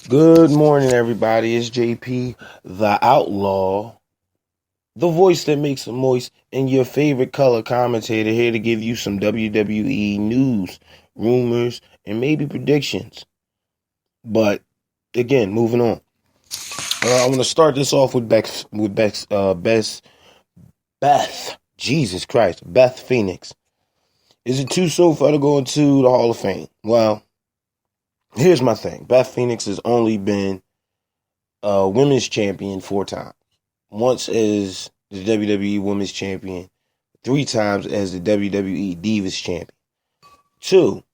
Good morning, everybody. It's JP, the Outlaw, the voice that makes it moist, and your favorite color commentator here to give you some WWE news, rumors, and maybe predictions. But again, moving on. I want to start this off with Jesus Christ, Beth Phoenix. Is it too soon for her to go into the Hall of Fame? Well, here's my thing. Beth Phoenix has only been women's champion 4 times. Once as the WWE Women's Champion, 3 times as the WWE Divas Champion. 2,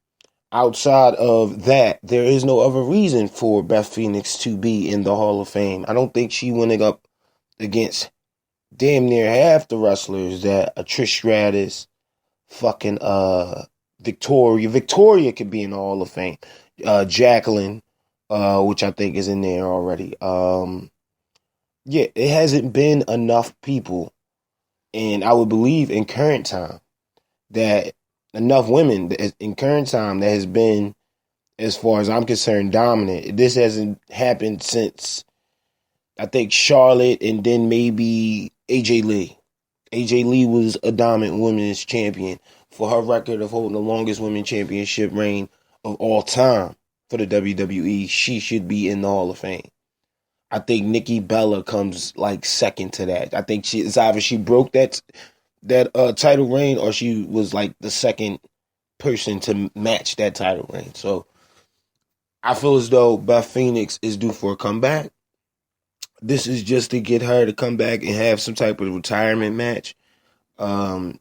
outside of that, there is no other reason for Beth Phoenix to be in the Hall of Fame. I don't think she went up against damn near half the wrestlers that a Trish Stratus, fucking Victoria. Victoria could be in the Hall of Fame. Jacqueline, which I think is in there already. Yeah, it hasn't been enough people, and I would believe in current time that enough women in current time that has been, as far as I'm concerned, dominant. This hasn't happened since, I think, Charlotte and then maybe AJ Lee. AJ Lee was a dominant women's champion for her record of holding the longest women's championship reign of all time for the WWE. She should be in the Hall of Fame. I think Nikki Bella comes like second to that. I think it's either she broke that title reign or she was like the second person to match that title reign. So I feel as though Beth Phoenix is due for a comeback. This is just to get her to come back and have some type of retirement match.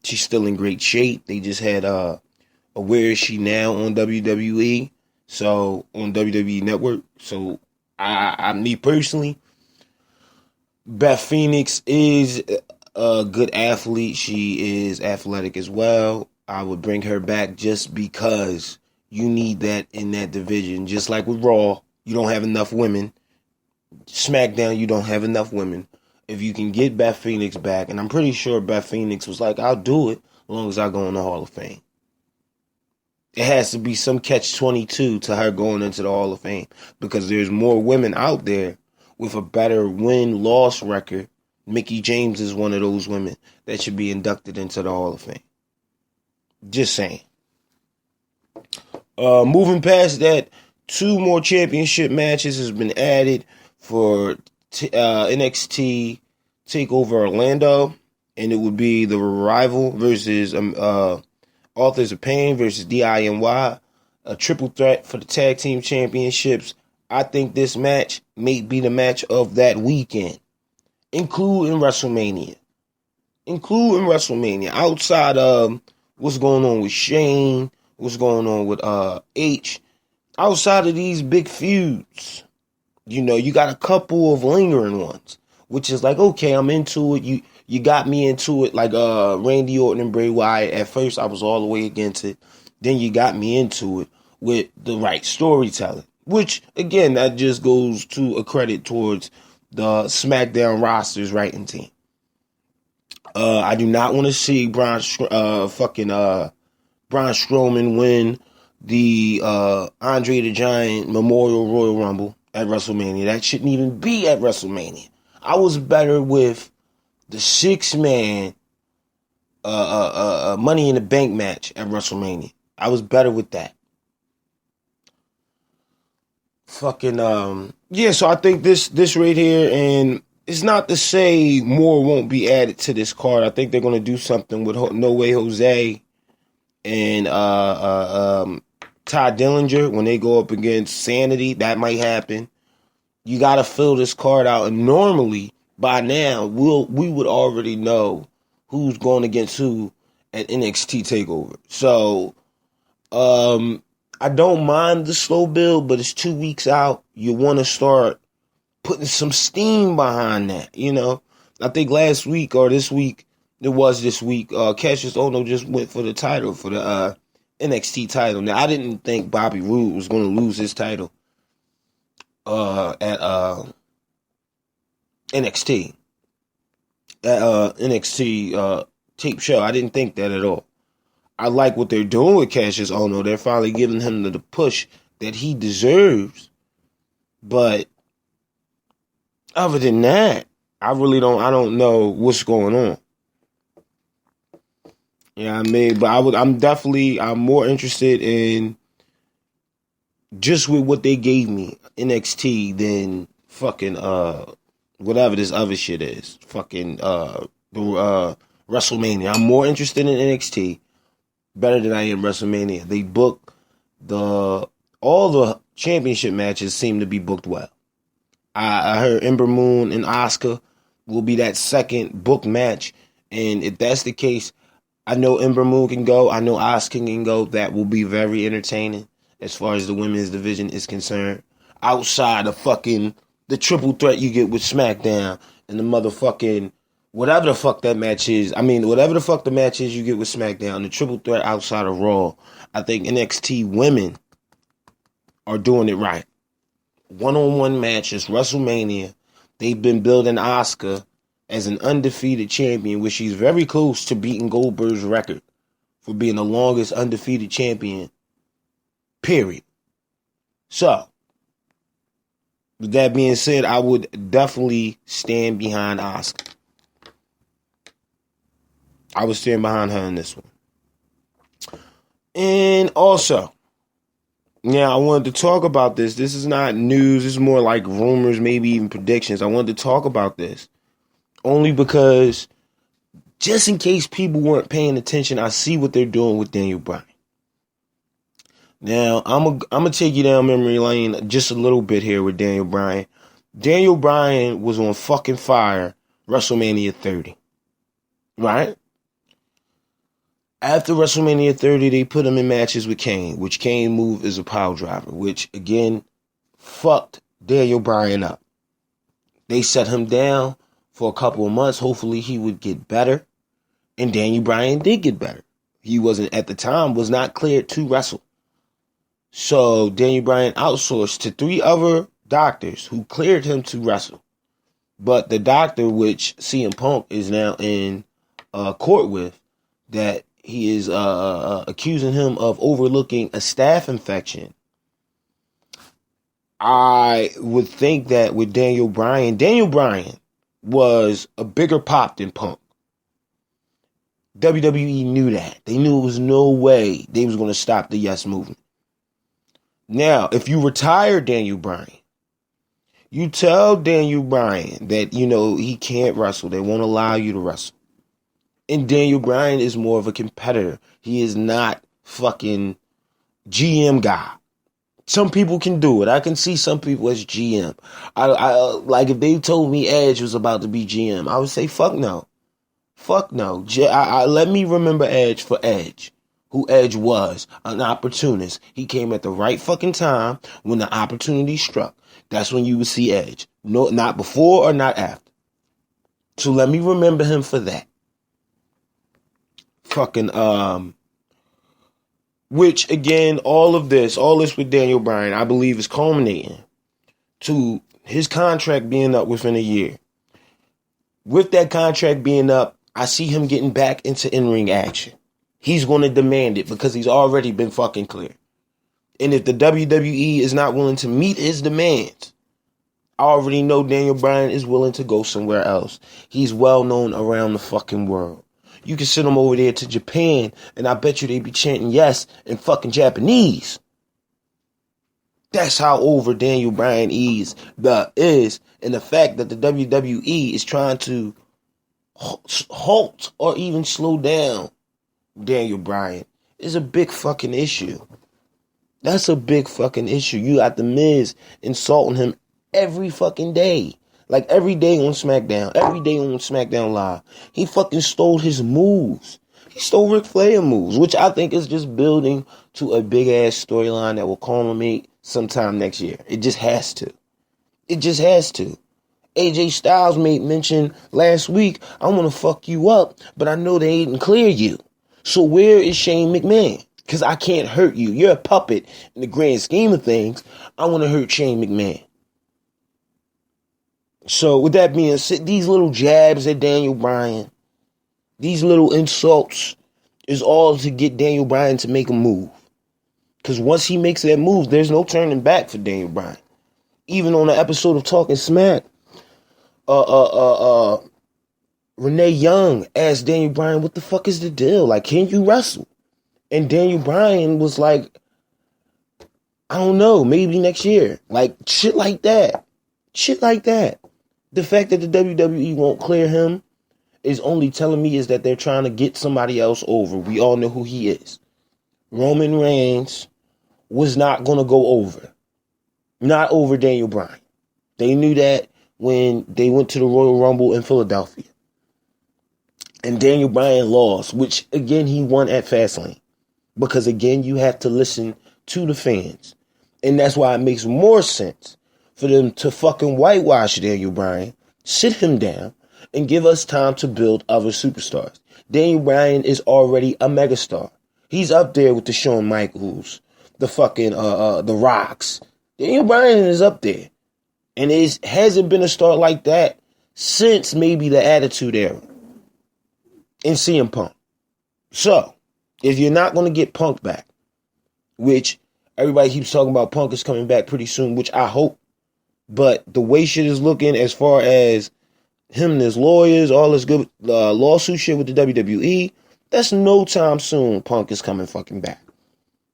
She's still in great shape. They just had a Where Is She Now on WWE, so on WWE Network. So me personally, Beth Phoenix is a good athlete. She is athletic as well. I would bring her back just because you need that in that division. Just like with Raw, you don't have enough women. SmackDown, you don't have enough women. If you can get Beth Phoenix back, and I'm pretty sure Beth Phoenix was like, I'll do it as long as I go in the Hall of Fame. It has to be some catch-22 to her going into the Hall of Fame because there's more women out there with a better win-loss record. Mickie James is one of those women that should be inducted into the Hall of Fame. Just saying. Moving past that, 2 more championship matches has been added for NXT TakeOver Orlando, and it would be the Revival versus Authors of Pain versus DIY, a triple threat for the tag team championships. I think this match may be the match of that weekend, including WrestleMania. Outside of what's going on with Shane, what's going on with H, outside of these big feuds, you got a couple of lingering ones, which is like, okay, I'm into it. You got me into it, like Randy Orton and Bray Wyatt. At first, I was all the way against it. Then you got me into it with the right storytelling, which, again, that just goes to a credit towards the SmackDown roster's writing team. I do not want to see Braun Strowman win the Andre the Giant Memorial Royal Rumble at WrestleMania. That shouldn't even be at WrestleMania. I was better with the 6-man Money in the Bank match at WrestleMania. I was better with that. So I think this right here, and it's not to say more won't be added to this card. I think they're going to do something with No Way Jose and Todd Dillinger when they go up against Sanity. That might happen. You got to fill this card out, and normally by now we would already know who's going against who at NXT TakeOver. So I don't mind the slow build, but it's 2 weeks out. You want to start putting some steam behind that. I think last week or this week, Cassius Ohno just went for the title, for the NXT title. Now, I didn't think Bobby Roode was going to lose his title at NXT. NXT tape show. I didn't think that at all. I like what they're doing with Cassius Ohno. They're finally giving him the push that he deserves. But other than that, I don't know what's going on. Yeah, I mean, but I'm more interested in just with what they gave me, NXT, than fucking, whatever this other shit is. Fucking, WrestleMania. I'm more interested in NXT better than I am WrestleMania. They book all the championship matches seem to be booked well. I heard Ember Moon and Asuka will be that second book match. And if that's the case, I know Ember Moon can go. I know Asuka can go. That will be very entertaining as far as the women's division is concerned. Outside of fucking the triple threat you get with SmackDown and the motherfucking whatever the fuck that match is. I mean, whatever the fuck the match is you get with SmackDown, the triple threat outside of Raw. I think NXT women are doing it right. One-on-one matches, WrestleMania. They've been building Asuka as an undefeated champion, which she's very close to beating Goldberg's record for being the longest undefeated champion, period. So, with that being said, I would definitely stand behind Asuka. I would stand behind her in this one. And also, now I wanted to talk about this. This is not news. This is more like rumors, maybe even predictions. I wanted to talk about this only because just in case people weren't paying attention, I see what they're doing with Daniel Bryan. Now, I'm gonna take you down memory lane just a little bit here with Daniel Bryan. Daniel Bryan was on fucking fire WrestleMania 30. Right? After WrestleMania 30, they put him in matches with Kane, which Kane moved as a pile driver, which, again, fucked Daniel Bryan up. They set him down for a couple of months. Hopefully, he would get better. And Daniel Bryan did get better. He wasn't, at the time, was not cleared to wrestle. So, Daniel Bryan outsourced to 3 other doctors who cleared him to wrestle. But the doctor, which CM Punk is now in court with, that he is accusing him of overlooking a staph infection. I would think that with Daniel Bryan was a bigger pop than Punk. WWE knew that. They knew it was no way they was going to stop the Yes movement. Now, if you retire Daniel Bryan, you tell Daniel Bryan that, he can't wrestle. They won't allow you to wrestle. And Daniel Bryan is more of a competitor. He is not fucking GM guy. Some people can do it. I can see some people as GM. I like if they told me Edge was about to be GM, I would say fuck no. Fuck no. Let me remember Edge for Edge. Who Edge was, an opportunist. He came at the right fucking time when the opportunity struck. That's when you would see Edge. No, not before or not after. So let me remember him for that. Fucking, which again, all this with Daniel Bryan, I believe is culminating to his contract being up within a year. With that contract being up, I see him getting back into in-ring action. He's going to demand it because he's already been fucking clear. And if the WWE is not willing to meet his demands, I already know Daniel Bryan is willing to go somewhere else. He's well known around the fucking world. You can send him over there to Japan, and I bet you they be chanting yes in fucking Japanese. That's how over Daniel Bryan is. And the fact that the WWE is trying to halt or even slow down Daniel Bryan is a big fucking issue. That's a big fucking issue. You got The Miz insulting him every fucking day. Like every day on SmackDown. Every day on SmackDown Live. He fucking stole his moves. He stole Ric Flair moves, which I think is just building to a big ass storyline that will culminate sometime next year. It just has to. It just has to. AJ Styles made mention last week, I want to fuck you up, but I know they didn't clear you. So where is Shane McMahon? Because I can't hurt you. You're a puppet in the grand scheme of things. I want to hurt Shane McMahon. So with that being said, these little jabs at Daniel Bryan, these little insults is all to get Daniel Bryan to make a move. Because once he makes that move, there's no turning back for Daniel Bryan. Even on the episode of Talking Smack, Renee Young asked Daniel Bryan, what the fuck is the deal? Like, can you wrestle? And Daniel Bryan was like, I don't know, maybe next year. Like, shit like that. Shit like that. The fact that the WWE won't clear him is only telling me is that they're trying to get somebody else over. We all know who he is. Roman Reigns was not going to go over. Not over Daniel Bryan. They knew that when they went to the Royal Rumble in Philadelphia. And Daniel Bryan lost, which, again, he won at Fastlane. Because, again, you have to listen to the fans. And that's why it makes more sense for them to fucking whitewash Daniel Bryan, sit him down, and give us time to build other superstars. Daniel Bryan is already a megastar. He's up there with the Shawn Michaels, the fucking, the Rocks. Daniel Bryan is up there. And it hasn't been a star like that since maybe the Attitude Era in CM Punk. So, if you're not going to get Punk back, which everybody keeps talking about Punk is coming back pretty soon, which I hope, but the way shit is looking as far as him and his lawyers, all this good lawsuit shit with the WWE, that's no time soon Punk is coming fucking back.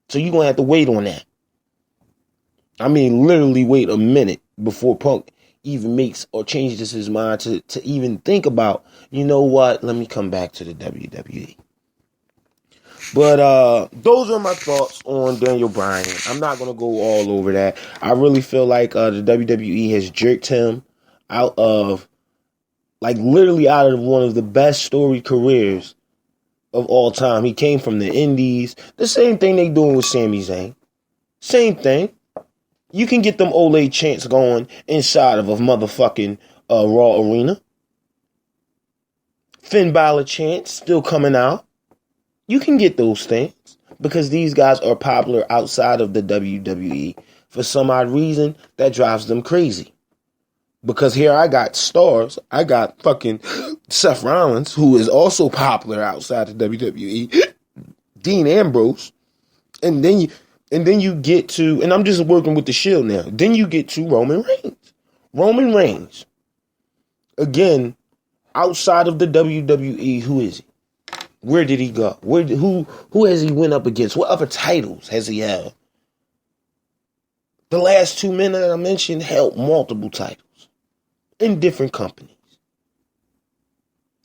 So you're going to have to wait on that. I mean, literally wait a minute before Punk even makes or changes his mind to even think about, you know what, let me come back to the WWE. But those are my thoughts on Daniel Bryan. I'm not going to go all over that. I really feel like the WWE has jerked him out of, like, literally out of one of the best storied careers of all time. He came from the Indies. The same thing they doing with Sami Zayn. Same thing. You can get them Olay chants going inside of a motherfucking Raw arena. Finn Balor chants still coming out. You can get those things because these guys are popular outside of the WWE. For some odd reason, that drives them crazy. Because here I got stars. I got fucking Seth Rollins, who is also popular outside of WWE. Dean Ambrose. And then you get to, and I'm just working with the Shield now. Then you get to Roman Reigns. Roman Reigns. Again, outside of the WWE, who is he? Where did he go? Who has he went up against? What other titles has he held? The last two men that I mentioned held multiple titles in different companies.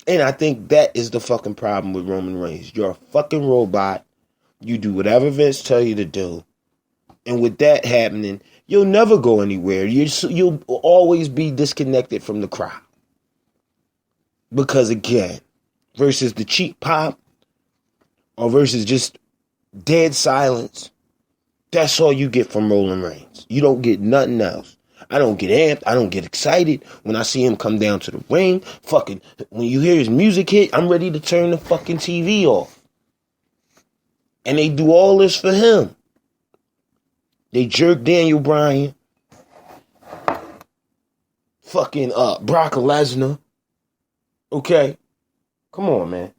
And I think that is the fucking problem with Roman Reigns. You're a fucking robot. You do whatever Vince tell you to do. And with that happening, you'll never go anywhere. You'll always be disconnected from the crowd. Because again, versus the cheap pop or versus just dead silence, that's all you get from Roman Reigns. You don't get nothing else. I don't get amped. I don't get excited when I see him come down to the ring. Fucking, when you hear his music hit, I'm ready to turn the fucking TV off. And they do all this for him. They jerk Daniel Bryan. Fucking Brock Lesnar. Okay. Come on, man.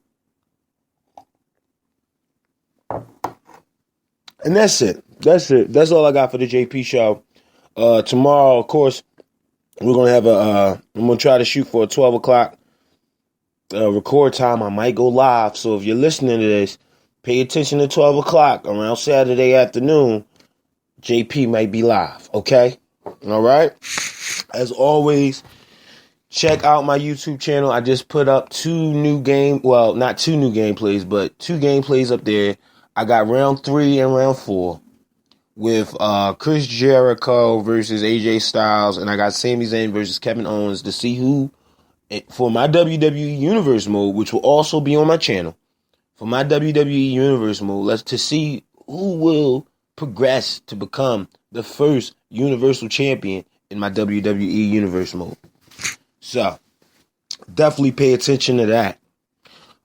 And that's it. That's it. That's all I got for the JP show. Tomorrow, of course, we're going to have I'm going to try to shoot for a 12 o'clock record time. I might go live. So if you're listening to this, pay attention to 12 o'clock around Saturday afternoon. JP might be live. Okay? All right? As always, check out my YouTube channel. I just put up not two new gameplays, but 2 gameplays up there. I got round 3 and round 4 with Chris Jericho versus AJ Styles, and I got Sami Zayn versus Kevin Owens to see who, for my WWE Universe mode, which will also be on my channel, for my WWE Universe mode, let's see who will progress to become the first Universal Champion in my WWE Universe mode. So, definitely pay attention to that.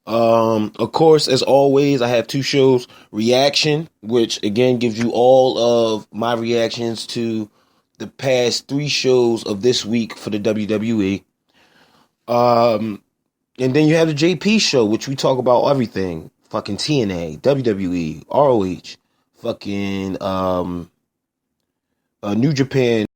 Of course, as always, I have 2 shows. Reaction, which again gives you all of my reactions to the past 3 shows of this week for the WWE. And then you have the JP show, which we talk about everything. Fucking TNA, WWE, ROH, fucking New Japan.